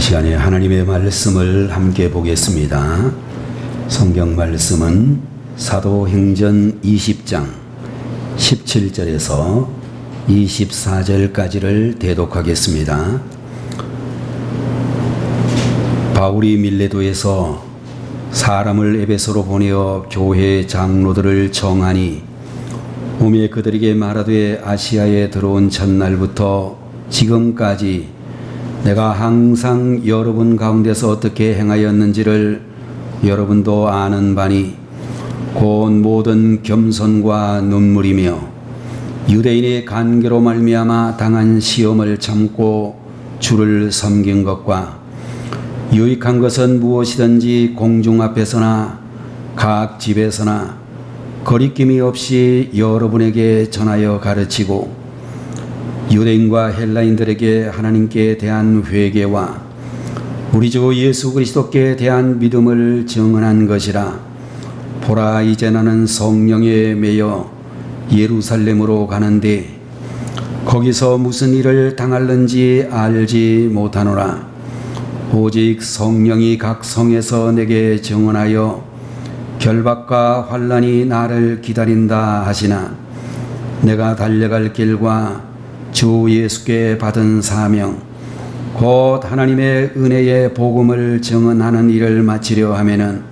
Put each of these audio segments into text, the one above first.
시간에 하나님의 말씀을 함께 보겠습니다. 성경 말씀은 사도행전 20장 17절에서 24절까지를 대독하겠습니다. 바울이 밀레도에서 사람을 에베소로 보내어 교회 장로들을 정하니 오매 그들에게 말하되 아시아에 들어온 첫날부터 지금까지 내가 항상 여러분 가운데서 어떻게 행하였는지를 여러분도 아는 바니 곧 모든 겸손과 눈물이며 유대인의 간계로 말미암아 당한 시험을 참고 주를 섬긴 것과 유익한 것은 무엇이든지 공중 앞에서나 각 집에서나 거리낌이 없이 여러분에게 전하여 가르치고 유대인과 헬라인들에게 하나님께 대한 회개와 우리 주 예수 그리스도께 대한 믿음을 증언한 것이라. 보라, 이제 나는 성령에 매여 예루살렘으로 가는데 거기서 무슨 일을 당할는지 알지 못하노라. 오직 성령이 각 성에서 내게 증언하여 결박과 환난이 나를 기다린다 하시나 내가 달려갈 길과 주 예수께 받은 사명 곧 하나님의 은혜의 복음을 증언하는 일을 마치려 하면은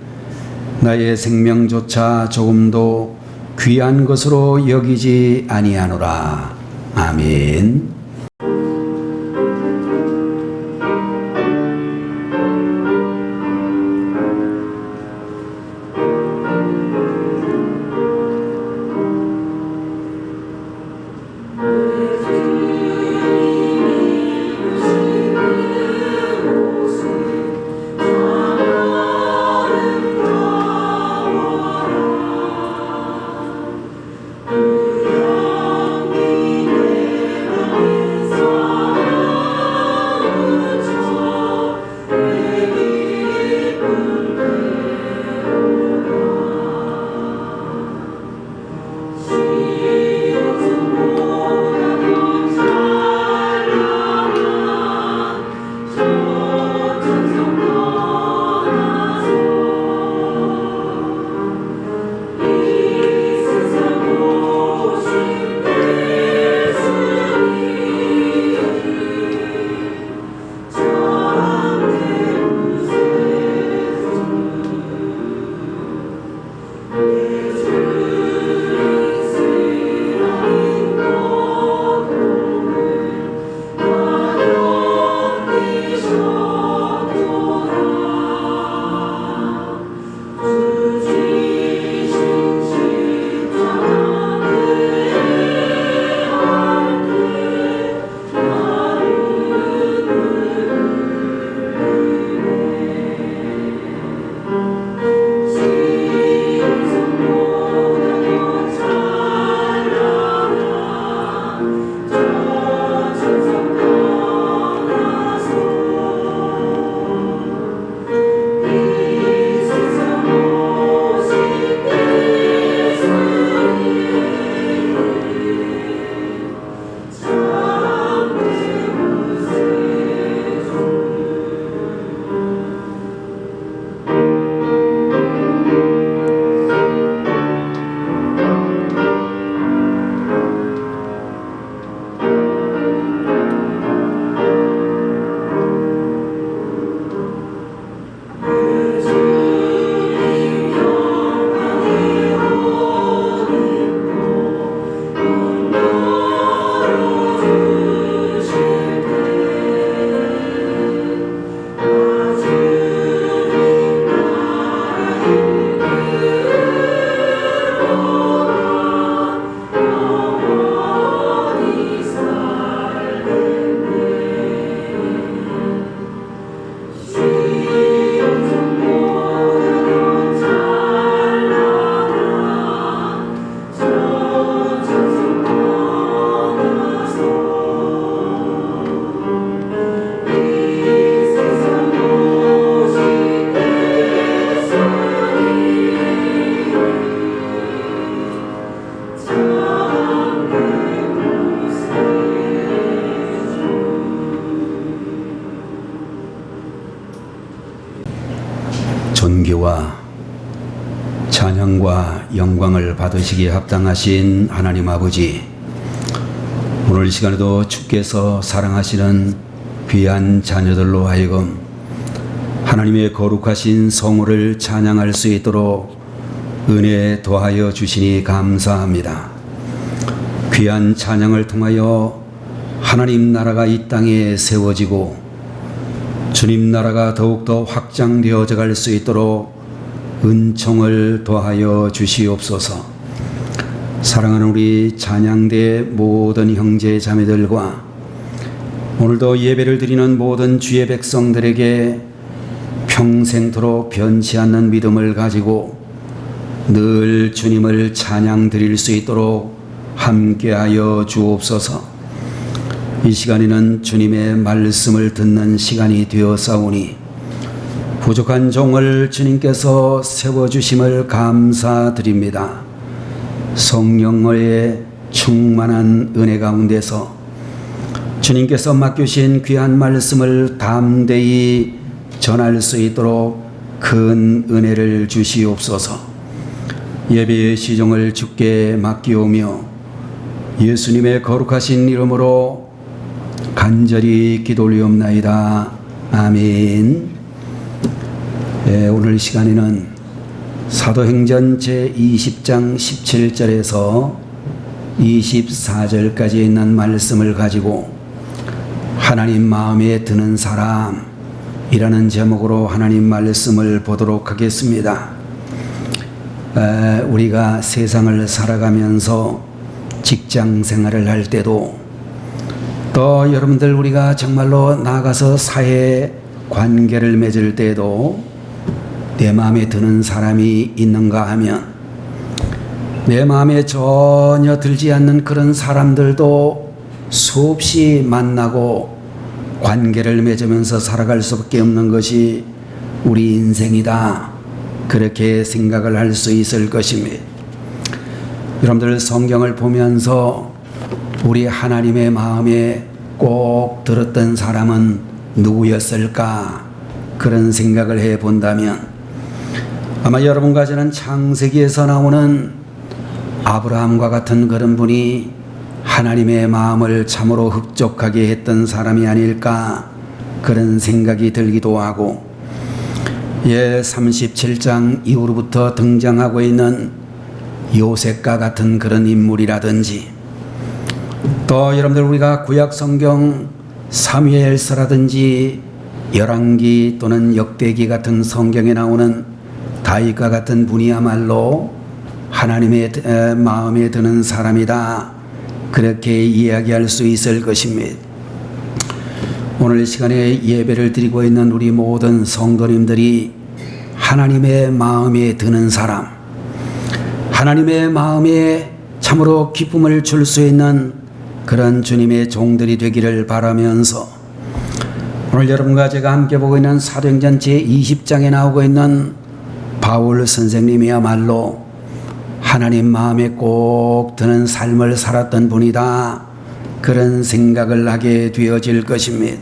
나의 생명조차 조금도 귀한 것으로 여기지 아니하노라. 아멘. 존귀와 찬양과 영광을 받으시기에 합당하신 하나님 아버지, 오늘 이 시간에도 주께서 사랑하시는 귀한 자녀들로 하여금 하나님의 거룩하신 성호를 찬양할 수 있도록 은혜 더하여 주시니 감사합니다. 귀한 찬양을 통하여 하나님 나라가 이 땅에 세워지고 주님 나라가 더욱더 확장되어져 갈 수 있도록 은총을 더하여 주시옵소서. 사랑하는 우리 찬양대 모든 형제 자매들과 오늘도 예배를 드리는 모든 주의 백성들에게 평생토록 변치 않는 믿음을 가지고 늘 주님을 찬양 드릴 수 있도록 함께하여 주옵소서. 이 시간에는 주님의 말씀을 듣는 시간이 되었사오니 부족한 종을 주님께서 세워주심을 감사드립니다. 성령의 충만한 은혜 가운데서 주님께서 맡기신 귀한 말씀을 담대히 전할 수 있도록 큰 은혜를 주시옵소서. 예배의 시종을 주께 맡기오며 예수님의 거룩하신 이름으로 간절히 기도 올리옵나이다. 아멘. 오늘 시간에는 사도행전 제20장 17절에서 24절까지 있는 말씀을 가지고 하나님 마음에 드는 사람이라는 제목으로 하나님 말씀을 보도록 하겠습니다. 우리가 세상을 살아가면서 직장 생활을 할 때도 또 여러분들 우리가 정말로 나가서 사회 관계를 맺을 때도 내 마음에 드는 사람이 있는가 하면 내 마음에 전혀 들지 않는 그런 사람들도 수없이 만나고 관계를 맺으면서 살아갈 수밖에 없는 것이 우리 인생이다. 그렇게 생각을 할 수 있을 것입니다. 여러분들 성경을 보면서 우리 하나님의 마음에 꼭 들었던 사람은 누구였을까? 그런 생각을 해 본다면 아마 여러분과 저는 창세기에서 나오는 아브라함과 같은 그런 분이 하나님의 마음을 참으로 흡족하게 했던 사람이 아닐까? 그런 생각이 들기도 하고 37장 이후로부터 등장하고 있는 요셉과 같은 그런 인물이라든지 또 여러분들 우리가 구약 성경 사무엘서라든지 열왕기 또는 역대기 같은 성경에 나오는 다윗과 같은 분이야말로 하나님의 마음에 드는 사람이다. 그렇게 이야기할 수 있을 것입니다. 오늘 시간에 예배를 드리고 있는 우리 모든 성도님들이 하나님의 마음에 드는 사람, 하나님의 마음에 참으로 기쁨을 줄 수 있는 그런 주님의 종들이 되기를 바라면서 오늘 여러분과 제가 함께 보고 있는 사도행전 제20장에 나오고 있는 바울 선생님이야말로 하나님 마음에 꼭 드는 삶을 살았던 분이다. 그런 생각을 하게 되어질 것입니다.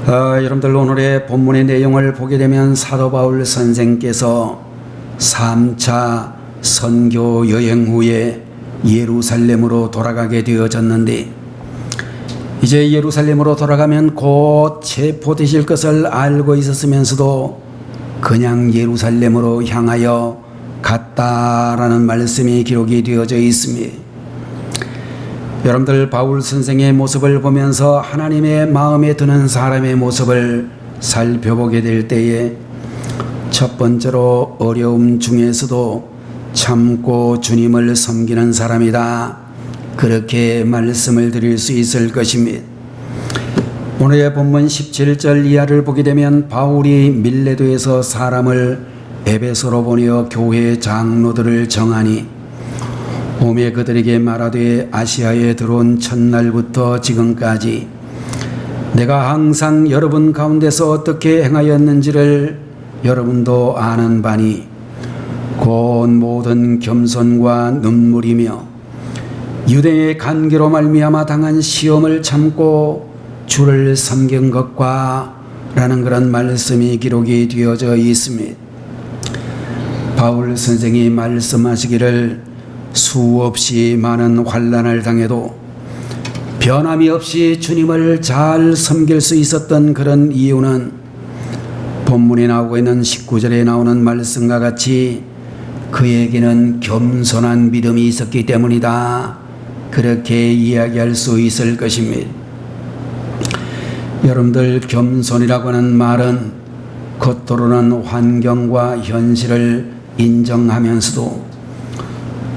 여러분들 오늘의 본문의 내용을 보게 되면 사도 바울 선생께서 3차 선교 여행 후에 예루살렘으로 돌아가게 되어졌는데 이제 예루살렘으로 돌아가면 곧 체포되실 것을 알고 있었으면서도 그냥 예루살렘으로 향하여 갔다라는 말씀이 기록이 되어져 있습니다. 여러분들 바울 선생의 모습을 보면서 하나님의 마음에 드는 사람의 모습을 살펴보게 될 때에 첫 번째로 어려움 중에서도 참고 주님을 섬기는 사람이다. 그렇게 말씀을 드릴 수 있을 것입니다. 오늘의 본문 17절 이하를 보게 되면 바울이 밀레도에서 사람을 에베소로 보내어 교회 장로들을 정하니 오매 그들에게 말하되 아시아에 들어온 첫날부터 지금까지 내가 항상 여러분 가운데서 어떻게 행하였는지를 여러분도 아는 바니 곧 모든 겸손과 눈물이며 유대의 간계로 말미암아 당한 시험을 참고 주를 섬긴 것과 라는 그런 말씀이 기록이 되어져 있습니다. 바울 선생이 말씀하시기를 수없이 많은 환난을 당해도 변함이 없이 주님을 잘 섬길 수 있었던 그런 이유는 본문에 나오고 있는 19절에 나오는 말씀과 같이 그에게는 겸손한 믿음이 있었기 때문이다. 그렇게 이야기할 수 있을 것입니다. 여러분들, 겸손이라고 하는 말은 겉으로는 환경과 현실을 인정하면서도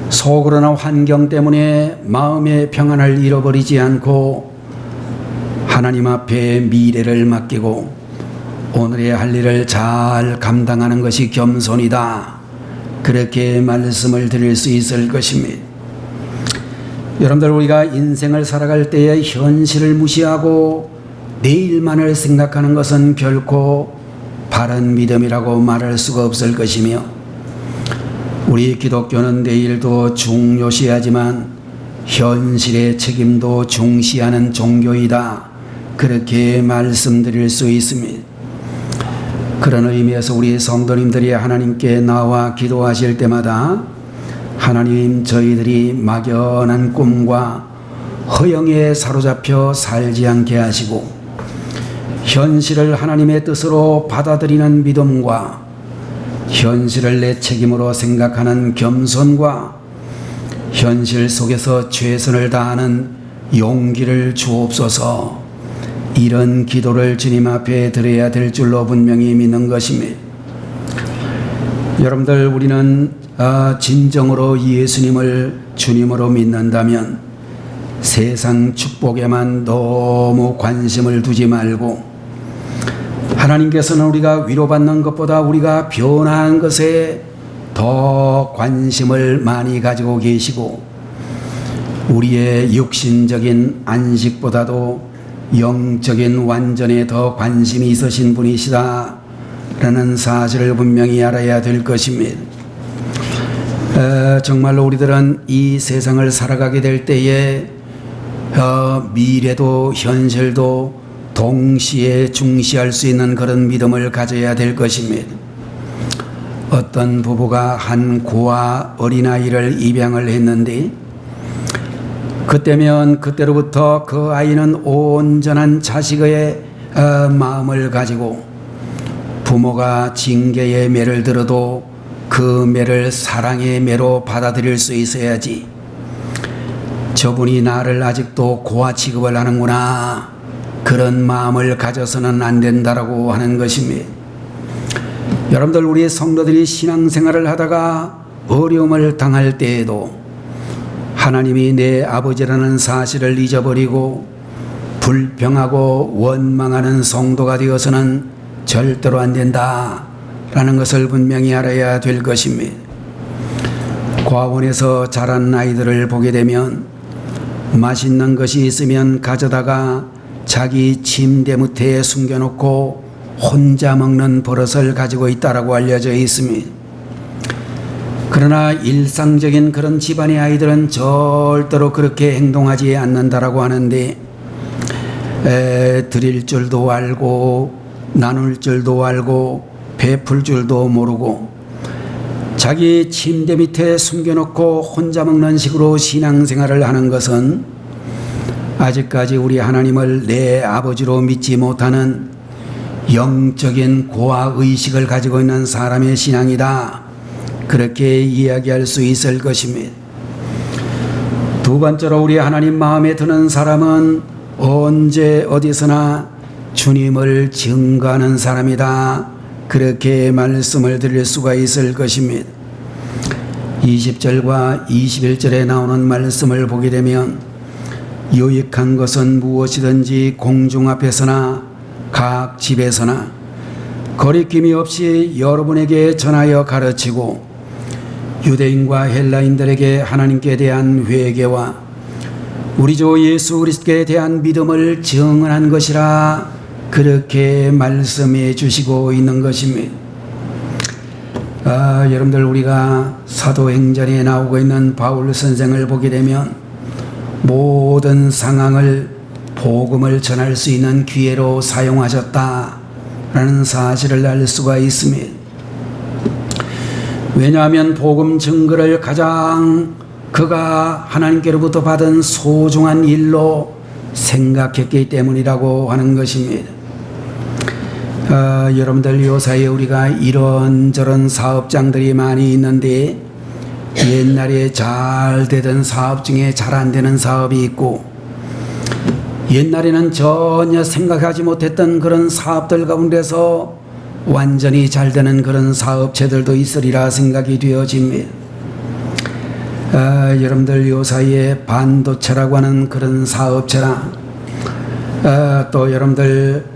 속으로는 환경 때문에 마음의 평안을 잃어버리지 않고 하나님 앞에 미래를 맡기고 오늘의 할 일을 잘 감당하는 것이 겸손이다. 그렇게 말씀을 드릴 수 있을 것입니다. 여러분들, 우리가 인생을 살아갈 때에 현실을 무시하고 내일만을 생각하는 것은 결코 바른 믿음이라고 말할 수가 없을 것이며, 우리 기독교는 내일도 중요시하지만 현실의 책임도 중시하는 종교이다. 그렇게 말씀드릴 수 있습니다. 그런 의미에서 우리 성도님들이 하나님께 나와 기도하실 때마다 하나님, 저희들이 막연한 꿈과 허영에 사로잡혀 살지 않게 하시고 현실을 하나님의 뜻으로 받아들이는 믿음과 현실을 내 책임으로 생각하는 겸손과 현실 속에서 최선을 다하는 용기를 주옵소서. 이런 기도를 주님 앞에 드려야 될 줄로 분명히 믿는 것입니다. 여러분들, 우리는 진정으로 예수님을 주님으로 믿는다면 세상 축복에만 너무 관심을 두지 말고 하나님께서는 우리가 위로받는 것보다 우리가 변화한 것에 더 관심을 많이 가지고 계시고 우리의 육신적인 안식보다도 영적인 완전에 더 관심이 있으신 분이시다 라는 사실을 분명히 알아야 될 것입니다. 정말로 우리들은 이 세상을 살아가게 될 때에 미래도 현실도 동시에 중시할 수 있는 그런 믿음을 가져야 될 것입니다. 어떤 부부가 한 고아 어린아이를 입양을 했는데 그때면 그때로부터 그 아이는 온전한 자식의 마음을 가지고 부모가 징계의 매를 들어도 그 매를 사랑의 매로 받아들일 수 있어야지, 저분이 나를 아직도 고아 취급을 하는구나, 그런 마음을 가져서는 안 된다라고 하는 것입니다. 여러분들, 우리 성도들이 신앙생활을 하다가 어려움을 당할 때에도 하나님이 내 아버지라는 사실을 잊어버리고 불평하고 원망하는 성도가 되어서는 절대로 안 된다라는 것을 분명히 알아야 될 것입니다. 과원에서 자란 아이들을 보게 되면 맛있는 것이 있으면 가져다가 자기 침대 밑에 숨겨놓고 혼자 먹는 버릇을 가지고 있다라고 알려져 있습니다. 그러나 일상적인 그런 집안의 아이들은 절대로 그렇게 행동하지 않는다라고 하는데, 드릴 줄도 알고 나눌 줄도 알고 베풀 줄도 모르고 자기 침대 밑에 숨겨놓고 혼자 먹는 식으로 신앙생활을 하는 것은 아직까지 우리 하나님을 내 아버지로 믿지 못하는 영적인 고아의식을 가지고 있는 사람의 신앙이다, 그렇게 이야기할 수 있을 것입니다. 두 번째로, 우리 하나님 마음에 드는 사람은 언제 어디서나 주님을 증거하는 사람이다, 그렇게 말씀을 드릴 수가 있을 것입니다. 20절과 21절에 나오는 말씀을 보게 되면 유익한 것은 무엇이든지 공중 앞에서나 각 집에서나 거리낌이 없이 여러분에게 전하여 가르치고 유대인과 헬라인들에게 하나님께 대한 회개와 우리 주 예수 그리스도에 대한 믿음을 증언한 것이라, 그렇게 말씀해 주시고 있는 것입니다. 여러분들, 우리가 사도행전에 나오고 있는 바울 선생을 보게 되면 모든 상황을 복음을 전할 수 있는 기회로 사용하셨다, 라는 사실을 알 수가 있습니다. 왜냐하면 복음 증거를 가장 그가 하나님께로부터 받은 소중한 일로 생각했기 때문이라고 하는 것입니다. 여러분들 요사이에 우리가 이런저런 사업장들이 많이 있는데 옛날에 잘 되던 사업 중에 잘 안 되는 사업이 있고 옛날에는 전혀 생각하지 못했던 그런 사업들 가운데서 완전히 잘 되는 그런 사업체들도 있으리라 생각이 되어집니다. 여러분들 요사이에 반도체라고 하는 그런 사업체나 또 여러분들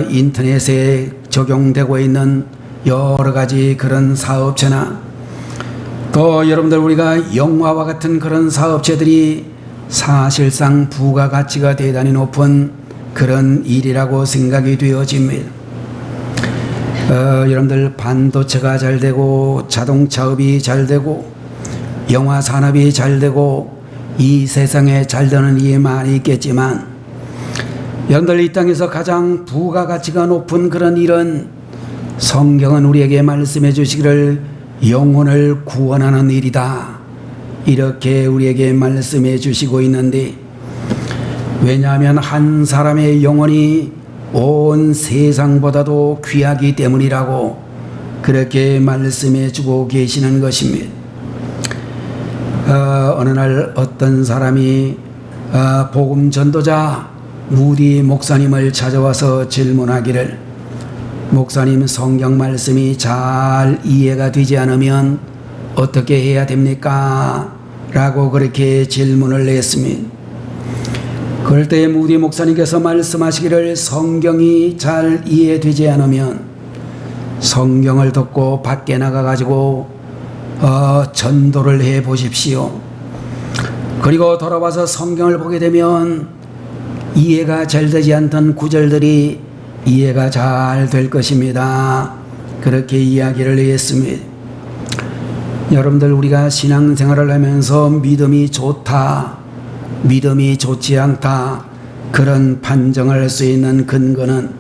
인터넷에 적용되고 있는 여러 가지 그런 사업체나 또 여러분들 우리가 영화와 같은 그런 사업체들이 사실상 부가가치가 대단히 높은 그런 일이라고 생각이 되어집니다. 여러분들 반도체가 잘 되고 자동차업이 잘 되고 영화 산업이 잘 되고 이 세상에 잘 되는 일이 많이 있겠지만 여러분들 이 땅에서 가장 부가가치가 높은 그런 일은 성경은 우리에게 말씀해 주시기를 영혼을 구원하는 일이다. 이렇게 우리에게 말씀해 주시고 있는데 왜냐하면 한 사람의 영혼이 온 세상보다도 귀하기 때문이라고 그렇게 말씀해 주고 계시는 것입니다. 어느 날 어떤 사람이 복음 전도자 무디 목사님을 찾아와서 질문하기를 목사님 성경 말씀이 잘 이해가 되지 않으면 어떻게 해야 됩니까? 라고 그렇게 질문을 했습니다. 그럴 때 무디 목사님께서 말씀하시기를 성경이 잘 이해되지 않으면 성경을 듣고 밖에 나가가지고 전도를 해 보십시오. 그리고 돌아와서 성경을 보게 되면 이해가 잘 되지 않던 구절들이 이해가 잘 될 것입니다. 그렇게 이야기를 했습니다. 여러분들 우리가 신앙생활을 하면서 믿음이 좋다, 믿음이 좋지 않다 그런 판정을 할 수 있는 근거는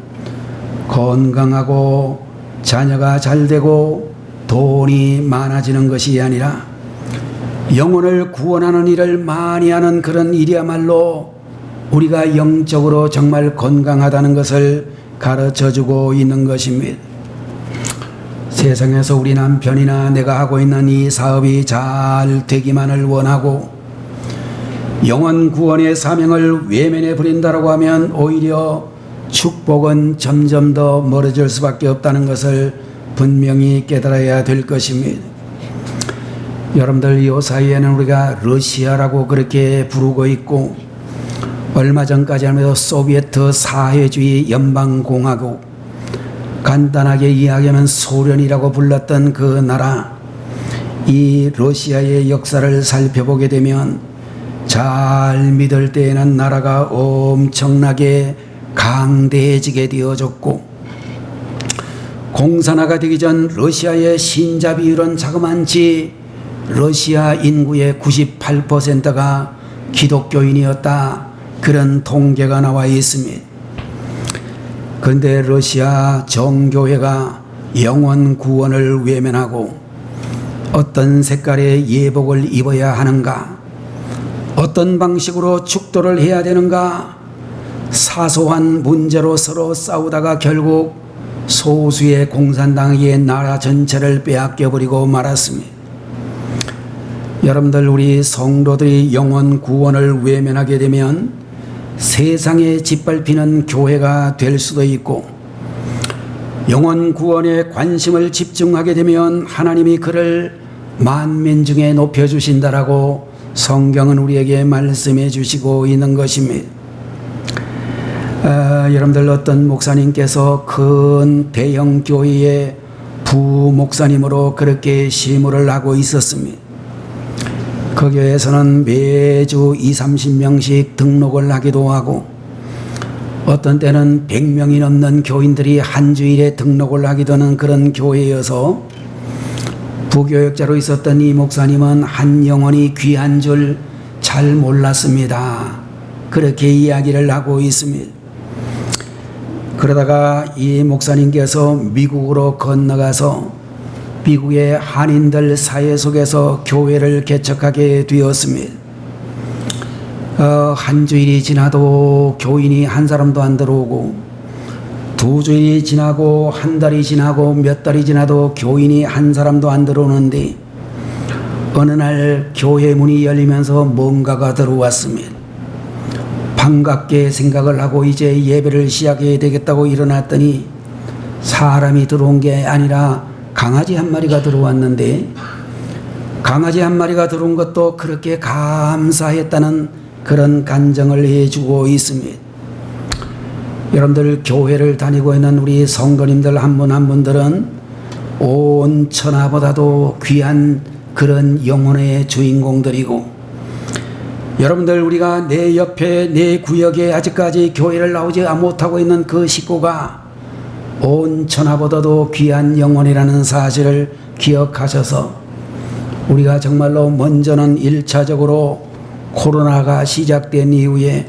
건강하고 자녀가 잘 되고 돈이 많아지는 것이 아니라 영혼을 구원하는 일을 많이 하는 그런 일이야말로 우리가 영적으로 정말 건강하다는 것을 가르쳐주고 있는 것입니다. 세상에서 우리 남편이나 내가 하고 있는 이 사업이 잘 되기만을 원하고 영혼 구원의 사명을 외면해 버린다고 하면 오히려 축복은 점점 더 멀어질 수밖에 없다는 것을 분명히 깨달아야 될 것입니다. 여러분들 이 사이에는 우리가 러시아라고 그렇게 부르고 있고 얼마 전까지 하면서 소비에트 사회주의 연방공화국 간단하게 이야기하면 소련이라고 불렀던 그 나라 이 러시아의 역사를 살펴보게 되면 잘 믿을 때에는 나라가 엄청나게 강대해지게 되어졌고 공산화가 되기 전 러시아의 신자 비율은 자그만치 러시아 인구의 98%가 기독교인이었다. 그런 통계가 나와 있습니다. 그런데 러시아 정교회가 영혼 구원을 외면하고 어떤 색깔의 예복을 입어야 하는가, 어떤 방식으로 축도를 해야 되는가, 사소한 문제로 서로 싸우다가 결국 소수의 공산당에게 나라 전체를 빼앗겨버리고 말았습니다. 여러분들 우리 성도들이 영혼 구원을 외면하게 되면 세상에 짓밟히는 교회가 될 수도 있고 영혼 구원에 관심을 집중하게 되면 하나님이 그를 만민 중에 높여주신다라고 성경은 우리에게 말씀해 주시고 있는 것입니다. 여러분들 어떤 목사님께서 큰 대형 교회의 부목사님으로 그렇게 시무를 하고 있었습니다. 그 교회에서는 매주 20-30명씩 등록을 하기도 하고 어떤 때는 100명이 넘는 교인들이 한 주일에 등록을 하기도 하는 그런 교회여서 부교역자로 있었던 이 목사님은 한 영혼이 귀한 줄 잘 몰랐습니다. 그렇게 이야기를 하고 있습니다. 그러다가 이 목사님께서 미국으로 건너가서 미국의 한인들 사회 속에서 교회를 개척하게 되었습니다. 한 주일이 지나도 교인이 한 사람도 안 들어오고, 두 주일이 지나고 한 달이 지나고 몇 달이 지나도 교인이 한 사람도 안 들어오는데, 어느 날 교회 문이 열리면서 뭔가가 들어왔습니다. 반갑게 생각을 하고 이제 예배를 시작해야 되겠다고 일어났더니 사람이 들어온 게 아니라 강아지 한 마리가 들어왔는데, 강아지 한 마리가 들어온 것도 그렇게 감사했다는 그런 간증을 해주고 있습니다. 여러분들, 교회를 다니고 있는 우리 성도님들 한 분 한 분들은 온 천하보다도 귀한 그런 영혼의 주인공들이고, 여러분들, 우리가 내 옆에 내 구역에 아직까지 교회를 나오지 못하고 있는 그 식구가 온 천하보다도 귀한 영혼이라는 사실을 기억하셔서, 우리가 정말로 먼저는 1차적으로 코로나가 시작된 이후에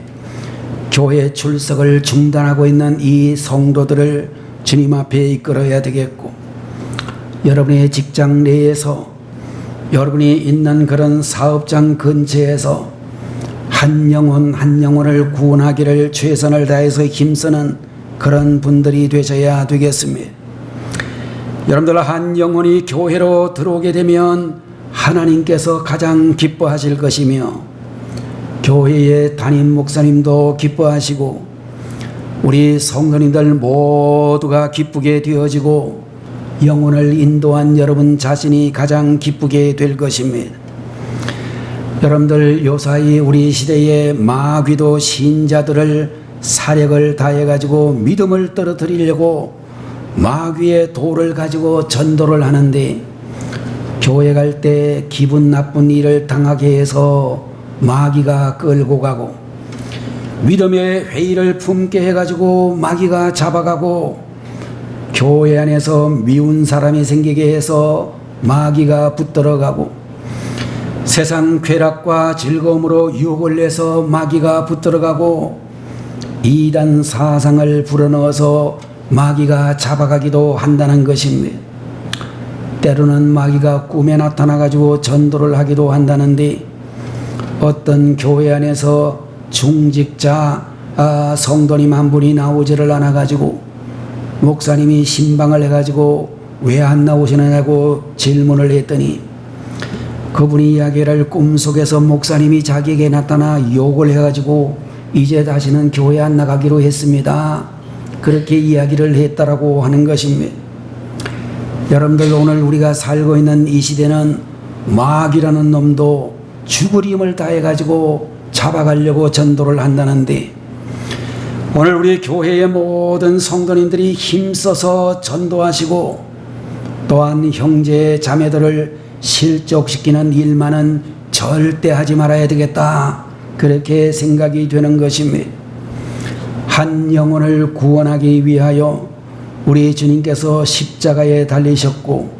교회 출석을 중단하고 있는 이 성도들을 주님 앞에 이끌어야 되겠고, 여러분의 직장 내에서, 여러분이 있는 그런 사업장 근처에서 한 영혼 한 영혼을 구원하기를 최선을 다해서 힘쓰는 그런 분들이 되셔야 되겠습니다. 여러분들, 한 영혼이 교회로 들어오게 되면 하나님께서 가장 기뻐하실 것이며, 교회의 담임 목사님도 기뻐하시고 우리 성도님들 모두가 기쁘게 되어지고 영혼을 인도한 여러분 자신이 가장 기쁘게 될 것입니다. 여러분들, 요사이 우리 시대의 마귀도 신자들을 사력을 다해 가지고 믿음을 떨어뜨리려고 마귀의 돌을 가지고 전도를 하는데, 교회 갈 때 기분 나쁜 일을 당하게 해서 마귀가 끌고 가고, 믿음의 회의를 품게 해가지고 마귀가 잡아가고, 교회 안에서 미운 사람이 생기게 해서 마귀가 붙들어가고, 세상 쾌락과 즐거움으로 유혹을 내서 마귀가 붙들어가고, 이단 사상을 불어넣어서 마귀가 잡아가기도 한다는 것입니다. 때로는 마귀가 꿈에 나타나가지고 전도를 하기도 한다는데, 어떤 교회 안에서 중직자 성도님 한 분이 나오지를 않아가지고 목사님이 신방을 해가지고 왜 안 나오시느냐고 질문을 했더니, 그분이 이야기를 꿈속에서 목사님이 자기에게 나타나 욕을 해가지고 이제 다시는 교회 안 나가기로 했습니다, 그렇게 이야기를 했다라고 하는 것입니다. 여러분들, 오늘 우리가 살고 있는 이 시대는 마귀라는 놈도 죽을 힘을 다해가지고 잡아가려고 전도를 한다는데, 오늘 우리 교회의 모든 성도님들이 힘써서 전도하시고 또한 형제 자매들을 실족시키는 일만은 절대 하지 말아야 되겠다, 그렇게 생각이 되는 것입니다. 한 영혼을 구원하기 위하여 우리 주님께서 십자가에 달리셨고,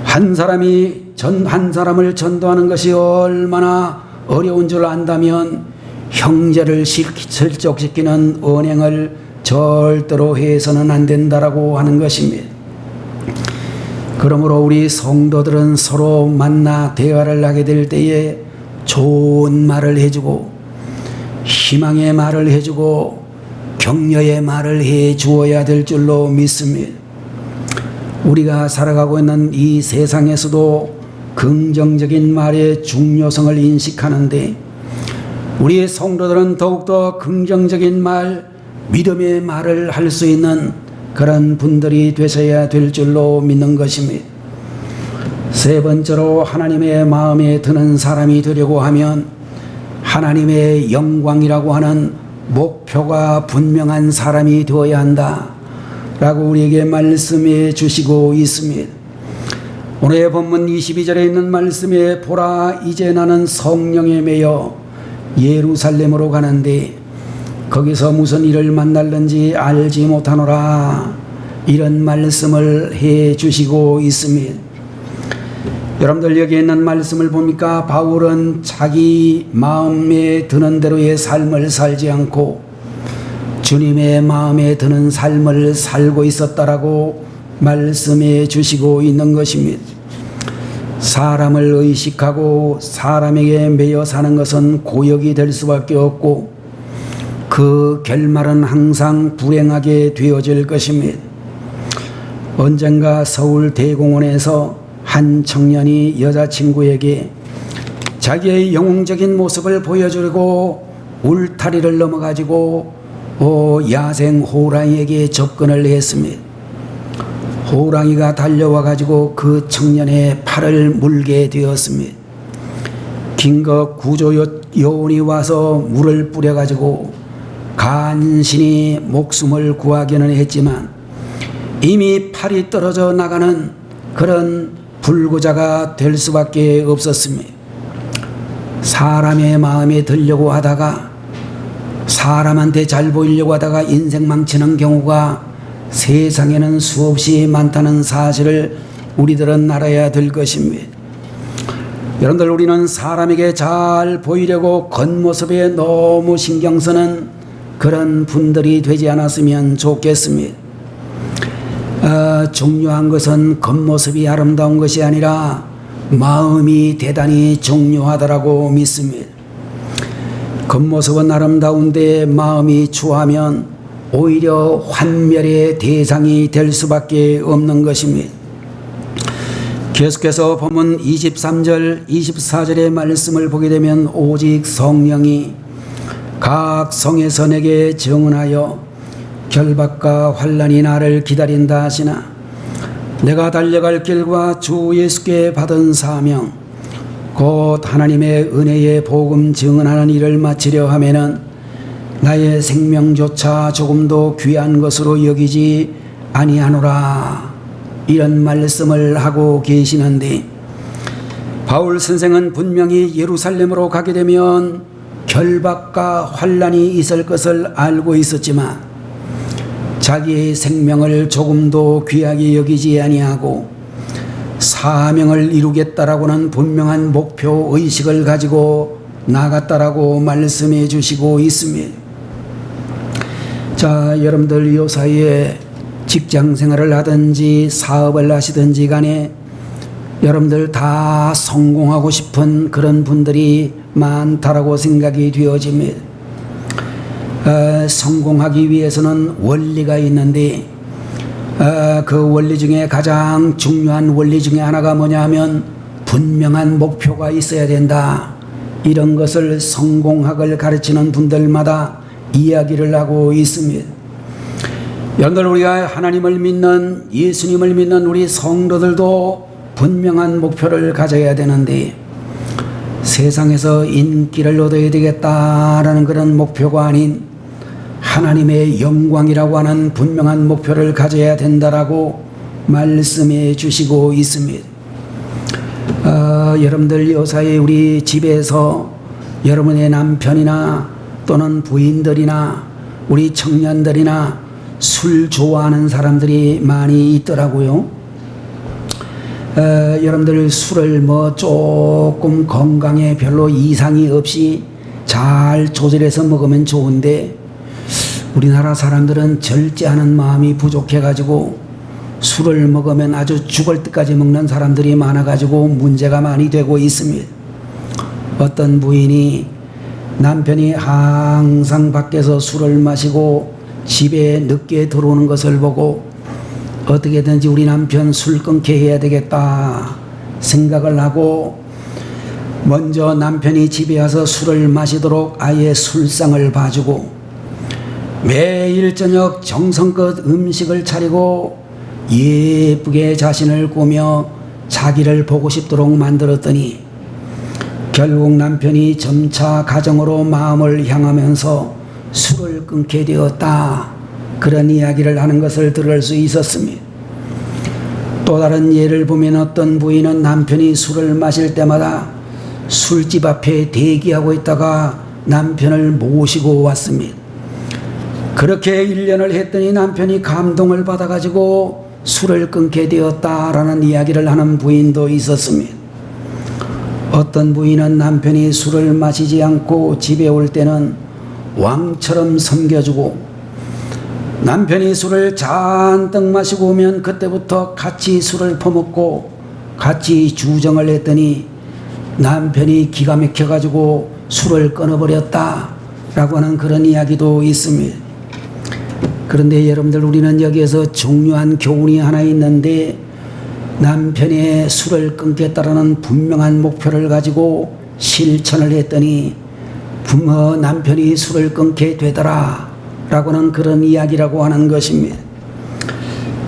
한 사람을 전도하는 것이 얼마나 어려운 줄 안다면 형제를 실족시키는 언행을 절대로 해서는 안 된다라고 하는 것입니다. 그러므로 우리 성도들은 서로 만나 대화를 하게 될 때에 좋은 말을 해주고, 희망의 말을 해주고, 격려의 말을 해 주어야 될 줄로 믿습니다. 우리가 살아가고 있는 이 세상에서도 긍정적인 말의 중요성을 인식하는데, 우리 성도들은 더욱더 긍정적인 말, 믿음의 말을 할 수 있는 그런 분들이 되셔야 될 줄로 믿는 것입니다. 세 번째로, 하나님의 마음에 드는 사람이 되려고 하면 하나님의 영광이라고 하는 목표가 분명한 사람이 되어야 한다 라고 우리에게 말씀해 주시고 있습니다. 오늘의 본문 22절에 있는 말씀에, 보라, 이제 나는 성령에 매여 예루살렘으로 가는데 거기서 무슨 일을 만날는지 알지 못하노라, 이런 말씀을 해 주시고 있습니다. 여러분들, 여기 있는 말씀을 보니까 바울은 자기 마음에 드는 대로의 삶을 살지 않고 주님의 마음에 드는 삶을 살고 있었다라고 말씀해 주시고 있는 것입니다. 사람을 의식하고 사람에게 매여 사는 것은 고역이 될 수밖에 없고 그 결말은 항상 불행하게 되어질 것입니다. 언젠가 서울 대공원에서 한 청년이 여자친구에게 자기의 영웅적인 모습을 보여주려고 울타리를 넘어가지고 야생 호랑이에게 접근을 했습니다. 호랑이가 달려와 가지고 그 청년의 팔을 물게 되었습니다. 긴급 구조 요원이 와서 물을 뿌려 가지고 간신히 목숨을 구하기는 했지만 이미 팔이 떨어져 나가는 그런 불구자가 될 수밖에 없었습니다. 사람의 마음에 들려고 하다가 사람한테 잘 보이려고 하다가 인생 망치는 경우가 세상에는 수없이 많다는 사실을 우리들은 알아야 될 것입니다. 여러분들, 우리는 사람에게 잘 보이려고 겉모습에 너무 신경 쓰는 그런 분들이 되지 않았으면 좋겠습니다. 중요한 것은 겉모습이 아름다운 것이 아니라 마음이 대단히 중요하다라고 믿습니다. 겉모습은 아름다운데 마음이 추하면 오히려 환멸의 대상이 될 수밖에 없는 것입니다. 계속해서 본문 23절 24절의 말씀을 보게 되면 오직 성령이 각 성에서 내게 증언하여 결박과 환난이 나를 기다린다 하시나 내가 달려갈 길과 주 예수께 받은 사명 곧 하나님의 은혜의 복음 증언하는 일을 마치려 하면은 나의 생명조차 조금도 귀한 것으로 여기지 아니하노라, 이런 말씀을 하고 계시는데, 바울 선생은 분명히 예루살렘으로 가게 되면 결박과 환난이 있을 것을 알고 있었지만 자기의 생명을 조금도 귀하게 여기지 아니하고 사명을 이루겠다라고는 분명한 목표 의식을 가지고 나갔다라고 말씀해 주시고 있습니다. 자, 여러분들 요 사이에 직장 생활을 하든지 사업을 하시든지 간에 여러분들 다 성공하고 싶은 그런 분들이 많다라고 생각이 되어집니다. 성공하기 위해서는 원리가 있는데 그 원리 중에 가장 중요한 원리 중에 하나가 뭐냐 하면 분명한 목표가 있어야 된다. 이런 것을 성공학을 가르치는 분들마다 이야기를 하고 있습니다. 여러분들, 우리가 하나님을 믿는, 예수님을 믿는 우리 성도들도 분명한 목표를 가져야 되는데 세상에서 인기를 얻어야 되겠다라는 그런 목표가 아닌 하나님의 영광이라고 하는 분명한 목표를 가져야 된다라고 말씀해 주시고 있습니다. 여러분들 요사이 우리 집에서 여러분의 남편이나 또는 부인들이나 우리 청년들이나 술 좋아하는 사람들이 많이 있더라고요. 여러분들 술을 조금 건강에 별로 이상이 없이 잘 조절해서 먹으면 좋은데 우리나라 사람들은 절제하는 마음이 부족해가지고 술을 먹으면 아주 죽을 때까지 먹는 사람들이 많아가지고 문제가 많이 되고 있습니다. 어떤 부인이 남편이 항상 밖에서 술을 마시고 집에 늦게 들어오는 것을 보고 어떻게든지 우리 남편 술 끊게 해야 되겠다 생각을 하고 먼저 남편이 집에 와서 술을 마시도록 아예 술상을 봐주고 매일 저녁 정성껏 음식을 차리고 예쁘게 자신을 꾸며 자기를 보고 싶도록 만들었더니 결국 남편이 점차 가정으로 마음을 향하면서 술을 끊게 되었다, 그런 이야기를 하는 것을 들을 수 있었습니다. 또 다른 예를 보면 어떤 부인은 남편이 술을 마실 때마다 술집 앞에 대기하고 있다가 남편을 모시고 왔습니다. 그렇게 1년을 했더니 남편이 감동을 받아가지고 술을 끊게 되었다라는 이야기를 하는 부인도 있었습니다. 어떤 부인은 남편이 술을 마시지 않고 집에 올 때는 왕처럼 섬겨주고 남편이 술을 잔뜩 마시고 오면 그때부터 같이 술을 퍼먹고 같이 주정을 했더니 남편이 기가 막혀가지고 술을 끊어버렸다 라고 하는 그런 이야기도 있습니다. 그런데 여러분들, 우리는 여기에서 중요한 교훈이 하나 있는데, 남편의 술을 끊겠다라는 분명한 목표를 가지고 실천을 했더니 남편이 술을 끊게 되더라 라고는 그런 이야기라고 하는 것입니다.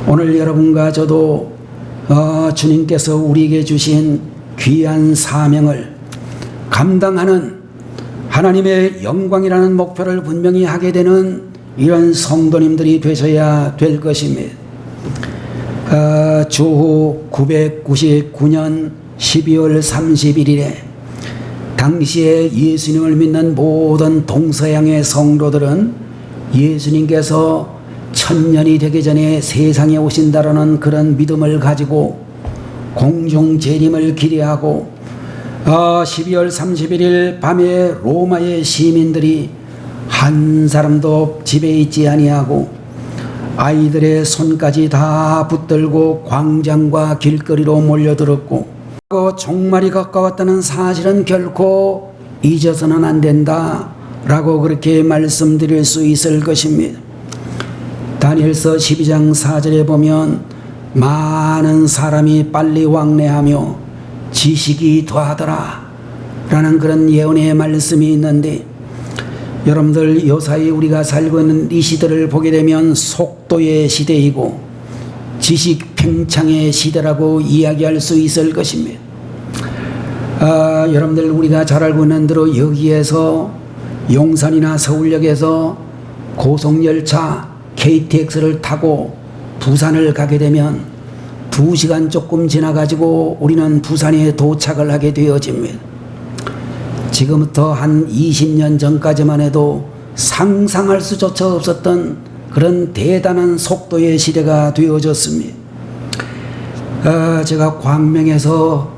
오늘 여러분과 저도 주님께서 우리에게 주신 귀한 사명을 감당하는 하나님의 영광이라는 목표를 분명히 하게 되는 이런 성도님들이 되셔야 될 것입니다. 주후 999년 12월 31일에 당시에 예수님을 믿는 모든 동서양의 성도들은 예수님께서 천년이 되기 전에 세상에 오신다라는 그런 믿음을 가지고 공중 재림을 기대하고 12월 31일 밤에 로마의 시민들이 한 사람도 집에 있지 아니하고 아이들의 손까지 다 붙들고 광장과 길거리로 몰려들었고, 종말이 가까웠다는 사실은 결코 잊어서는 안 된다 라고 그렇게 말씀드릴 수 있을 것입니다. 다니엘서 12장 4절에 보면 많은 사람이 빨리 왕래하며 지식이 더하더라 라는 그런 예언의 말씀이 있는데, 여러분들, 요사이 우리가 살고 있는 이 시대를 보게 되면 속도의 시대이고 지식 팽창의 시대라고 이야기할 수 있을 것입니다. 여러분들, 우리가 잘 알고 있는 대로 여기에서 용산이나 서울역에서 고속열차 KTX를 타고 부산을 가게 되면 2시간 조금 지나가지고 우리는 부산에 도착을 하게 되어집니다. 지금부터 한 20년 전까지만 해도 상상할 수조차 없었던 그런 대단한 속도의 시대가 되어졌습니다. 제가 광명에서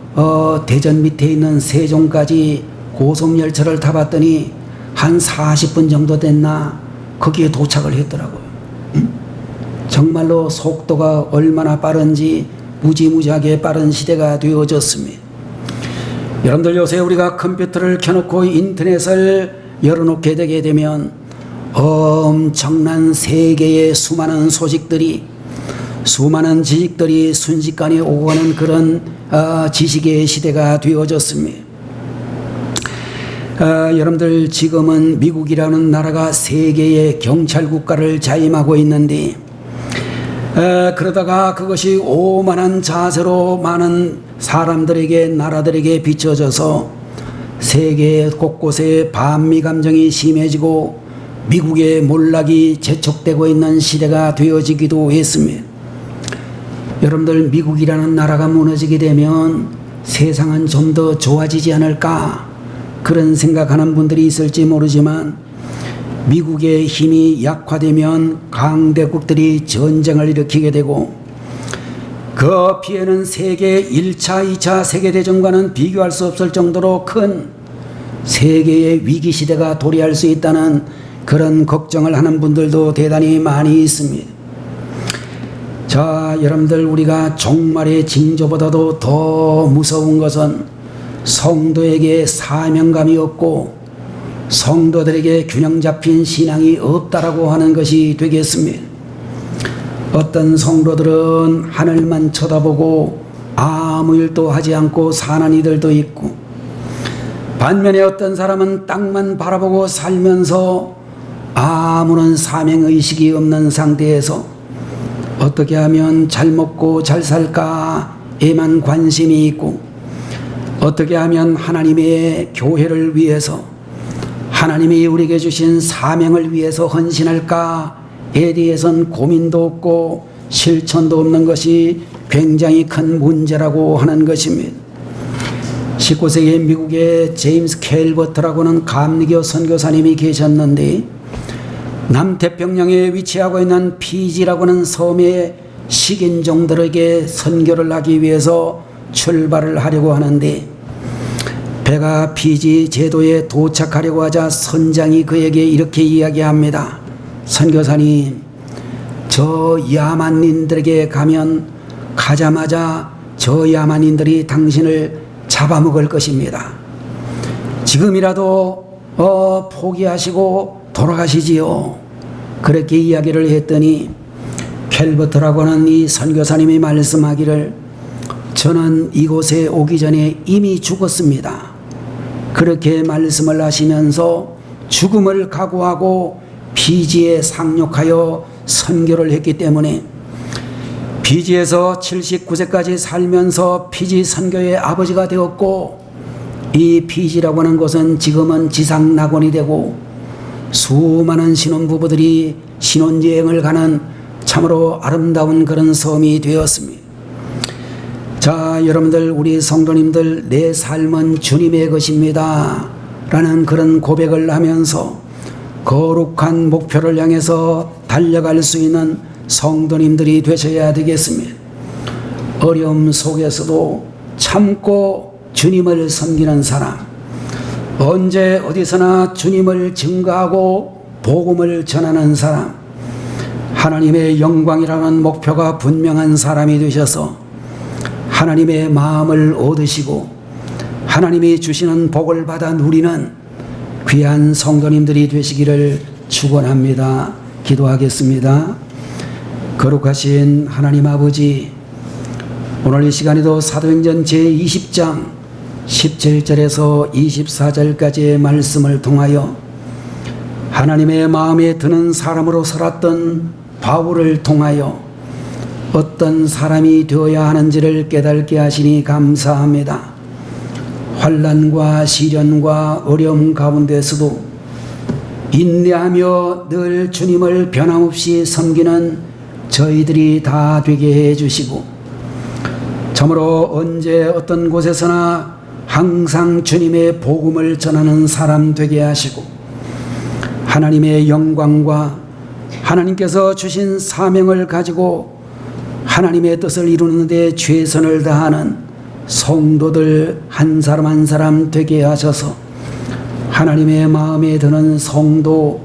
대전 밑에 있는 세종까지 고속열차를 타봤더니 한 40분 정도 됐나 거기에 도착을 했더라고요. 정말로 속도가 얼마나 빠른지 무지무지하게 빠른 시대가 되어졌습니다. 여러분들, 요새 우리가 컴퓨터를 켜놓고 인터넷을 열어놓게 되게 되면 엄청난 세계의 수많은 소식들이, 수많은 지식들이 순식간에 오고 가는 그런 지식의 시대가 되어졌습니다. 여러분들, 지금은 미국이라는 나라가 세계의 경찰 국가를 자임하고 있는데, 그러다가 그것이 오만한 자세로 많은 사람들에게, 나라들에게 비춰져서 세계 곳곳에 반미 감정이 심해지고 미국의 몰락이 재촉되고 있는 시대가 되어지기도 했습니다. 여러분들, 미국이라는 나라가 무너지게 되면 세상은 좀 더 좋아지지 않을까 그런 생각하는 분들이 있을지 모르지만, 미국의 힘이 약화되면 강대국들이 전쟁을 일으키게 되고 그 피해는 세계 1차, 2차 세계대전과는 비교할 수 없을 정도로 큰 세계의 위기시대가 도래할 수 있다는 그런 걱정을 하는 분들도 대단히 많이 있습니다. 자, 여러분들, 우리가 종말의 징조보다도 더 무서운 것은 성도에게 사명감이 없고 성도들에게 균형 잡힌 신앙이 없다라고 하는 것이 되겠습니다. 어떤 성도들은 하늘만 쳐다보고 아무 일도 하지 않고 사는 이들도 있고, 반면에 어떤 사람은 땅만 바라보고 살면서 아무런 사명의식이 없는 상태에서 어떻게 하면 잘 먹고 잘 살까에만 관심이 있고, 어떻게 하면 하나님의 교회를 위해서, 하나님이 우리에게 주신 사명을 위해서 헌신할까에 대해서는 고민도 없고 실천도 없는 것이 굉장히 큰 문제라고 하는 것입니다. 19세기 미국의 제임스 켈버트라고는 감리교 선교사님이 계셨는데, 남태평양에 위치하고 있는 피지라고는 섬의 식인종들에게 선교를 하기 위해서 출발을 하려고 하는데, 배가 피지 제도에 도착하려고 하자 선장이 그에게 이렇게 이야기합니다. 선교사님, 저 야만인들에게 가면 가자마자 저 야만인들이 당신을 잡아먹을 것입니다. 지금이라도 포기하시고 돌아가시지요. 그렇게 이야기를 했더니 켈버트라고 하는 이 선교사님이 말씀하기를 저는 이곳에 오기 전에 이미 죽었습니다. 그렇게 말씀을 하시면서 죽음을 각오하고 피지에 상륙하여 선교를 했기 때문에 피지에서 79세까지 살면서 피지 선교의 아버지가 되었고, 이 피지라고 하는 곳은 지금은 지상 낙원이 되고 수많은 신혼부부들이 신혼여행을 가는 참으로 아름다운 그런 섬이 되었습니다. 자, 여러분들, 우리 성도님들, 내 삶은 주님의 것입니다 라는 그런 고백을 하면서 거룩한 목표를 향해서 달려갈 수 있는 성도님들이 되셔야 되겠습니다. 어려움 속에서도 참고 주님을 섬기는 사람, 언제 어디서나 주님을 증거하고 복음을 전하는 사람, 하나님의 영광이라는 목표가 분명한 사람이 되셔서 하나님의 마음을 얻으시고 하나님이 주시는 복을 받아 누리는 귀한 성도님들이 되시기를 축원합니다. 기도하겠습니다. 거룩하신 하나님 아버지, 오늘 이 시간에도 사도행전 제20장 17절에서 24절까지의 말씀을 통하여 하나님의 마음에 드는 사람으로 살았던 바울을 통하여 어떤 사람이 되어야 하는지를 깨닫게 하시니 감사합니다. 환난과 시련과 어려움 가운데서도 인내하며 늘 주님을 변함없이 섬기는 저희들이 다 되게 해주시고, 참으로 언제 어떤 곳에서나 항상 주님의 복음을 전하는 사람 되게 하시고, 하나님의 영광과 하나님께서 주신 사명을 가지고 하나님의 뜻을 이루는 데 최선을 다하는 성도들 한 사람 한 사람 되게 하셔서 하나님의 마음에 드는 성도,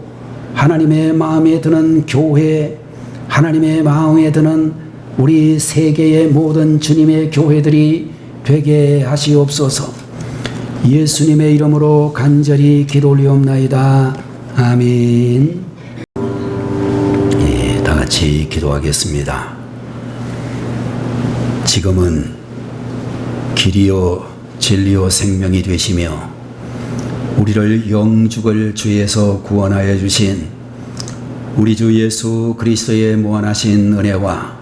하나님의 마음에 드는 교회, 하나님의 마음에 드는 우리 세계의 모든 주님의 교회들이 되게 하시옵소서. 예수님의 이름으로 간절히 기도 올리옵나이다. 아멘. 예, 다 같이 기도하겠습니다. 지금은 길이요 진리요 생명이 되시며 우리를 영죽을 주에서 구원하여 주신 우리 주 예수 그리스도의 무한하신 은혜와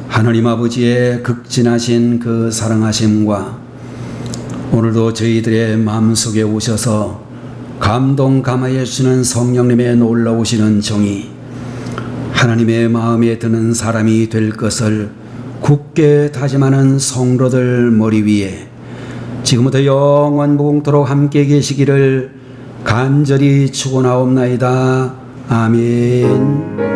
하나님 아버지의 극진하신 그 사랑하심과 오늘도 저희들의 마음속에 오셔서 감동 감화해 주시는 성령님의 놀라우시는 정의, 하나님의 마음에 드는 사람이 될 것을 굳게 다짐하는 성도들 머리 위에 지금부터 영원 무궁토록 함께 계시기를 간절히 축원하옵나이다. 아멘.